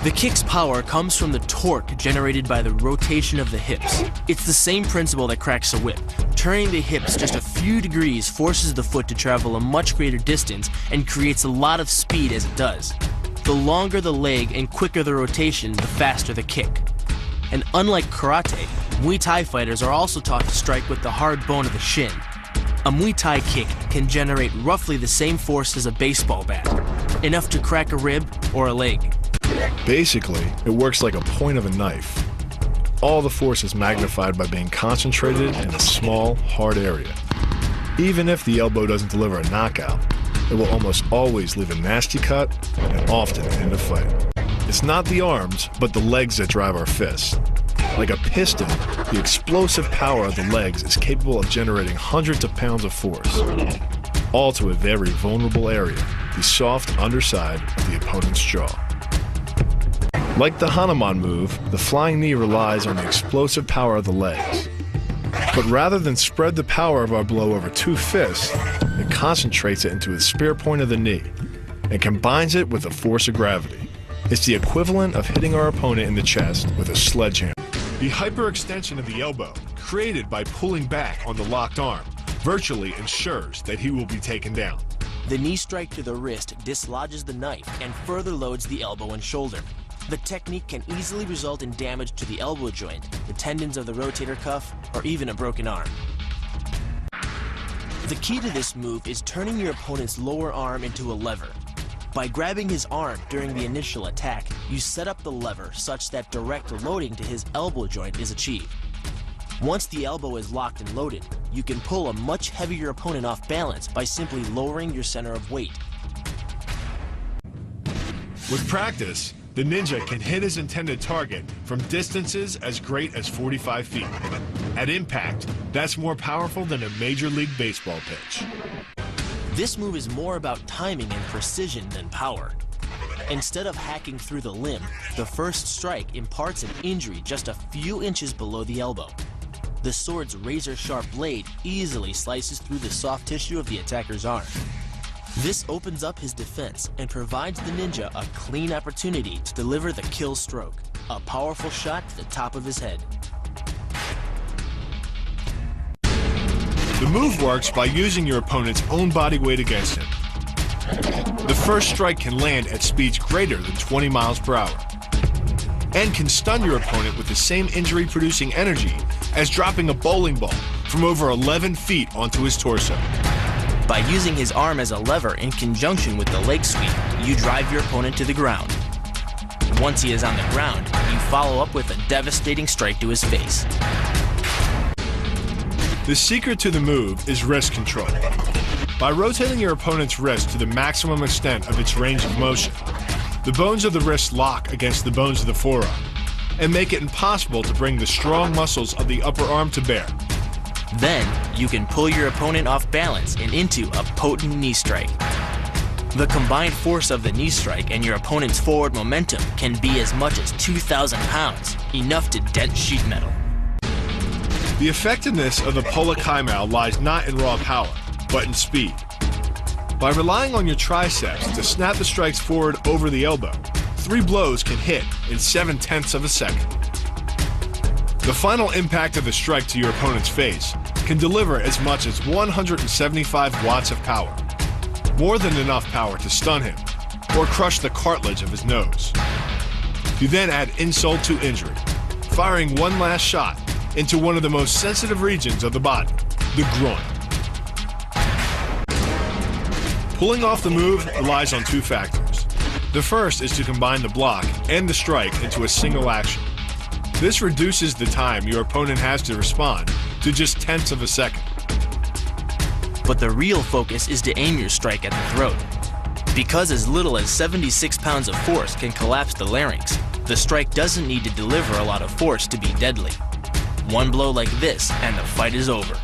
The kick's power comes from the torque generated by the rotation of the hips. It's the same principle that cracks a whip. Turning the hips just a few degrees forces the foot to travel a much greater distance and creates a lot of speed as it does. The longer the leg and quicker the rotation, the faster the kick. And unlike karate, Muay Thai fighters are also taught to strike with the hard bone of the shin. A Muay Thai kick can generate roughly the same force as a baseball bat, enough to crack a rib or a leg. Basically, it works like a point of a knife. All the force is magnified by being concentrated in a small, hard area. Even if the elbow doesn't deliver a knockout, it will almost always leave a nasty cut and often end a fight. It's not the arms, but the legs that drive our fists. Like a piston, the explosive power of the legs is capable of generating hundreds of pounds of force, all to a very vulnerable area, the soft underside of the opponent's jaw. Like the Hanuman move, the flying knee relies on the explosive power of the legs. But rather than spread the power of our blow over two fists, it concentrates it into the spear point of the knee and combines it with the force of gravity. It's the equivalent of hitting our opponent in the chest with a sledgehammer. The hyperextension of the elbow, created by pulling back on the locked arm, virtually ensures that he will be taken down. The knee strike to the wrist dislodges the knife and further loads the elbow and shoulder. The technique can easily result in damage to the elbow joint, the tendons of the rotator cuff, or even a broken arm. The key to this move is turning your opponent's lower arm into a lever. By grabbing his arm during the initial attack, you set up the lever such that direct loading to his elbow joint is achieved. Once the elbow is locked and loaded, you can pull a much heavier opponent off balance by simply lowering your center of weight. With practice, the ninja can hit his intended target from distances as great as 45 feet. At impact, that's more powerful than a Major League Baseball pitch. This move is more about timing and precision than power. Instead of hacking through the limb, the first strike imparts an injury just a few inches below the elbow. The sword's razor-sharp blade easily slices through the soft tissue of the attacker's arm. This opens up his defense and provides the ninja a clean opportunity to deliver the kill stroke, a powerful shot to the top of his head. The move works by using your opponent's own body weight against him. The first strike can land at speeds greater than 20 miles per hour and can stun your opponent with the same injury-producing energy as dropping a bowling ball from over 11 feet onto his torso. By using his arm as a lever in conjunction with the leg sweep, you drive your opponent to the ground. Once he is on the ground, you follow up with a devastating strike to his face. The secret to the move is wrist control. By rotating your opponent's wrist to the maximum extent of its range of motion, the bones of the wrist lock against the bones of the forearm and make it impossible to bring the strong muscles of the upper arm to bear. Then, you can pull your opponent off balance and into a potent knee strike. The combined force of the knee strike and your opponent's forward momentum can be as much as 2,000 pounds, enough to dent sheet metal. The effectiveness of the Pola Kaimao lies not in raw power, but in speed. By relying on your triceps to snap the strikes forward over the elbow, 3 blows can hit in 7/10 of a second. The final impact of the strike to your opponent's face can deliver as much as 175 watts of power, more than enough power to stun him or crush the cartilage of his nose. You then add insult to injury, firing one last shot into one of the most sensitive regions of the body, the groin. Pulling off the move relies on 2 factors. The first is to combine the block and the strike into a single action. This reduces the time your opponent has to respond to just 1/10 of a second. But the real focus is to aim your strike at the throat. Because as little as 76 pounds of force can collapse the larynx, the strike doesn't need to deliver a lot of force to be deadly. One blow like this and the fight is over.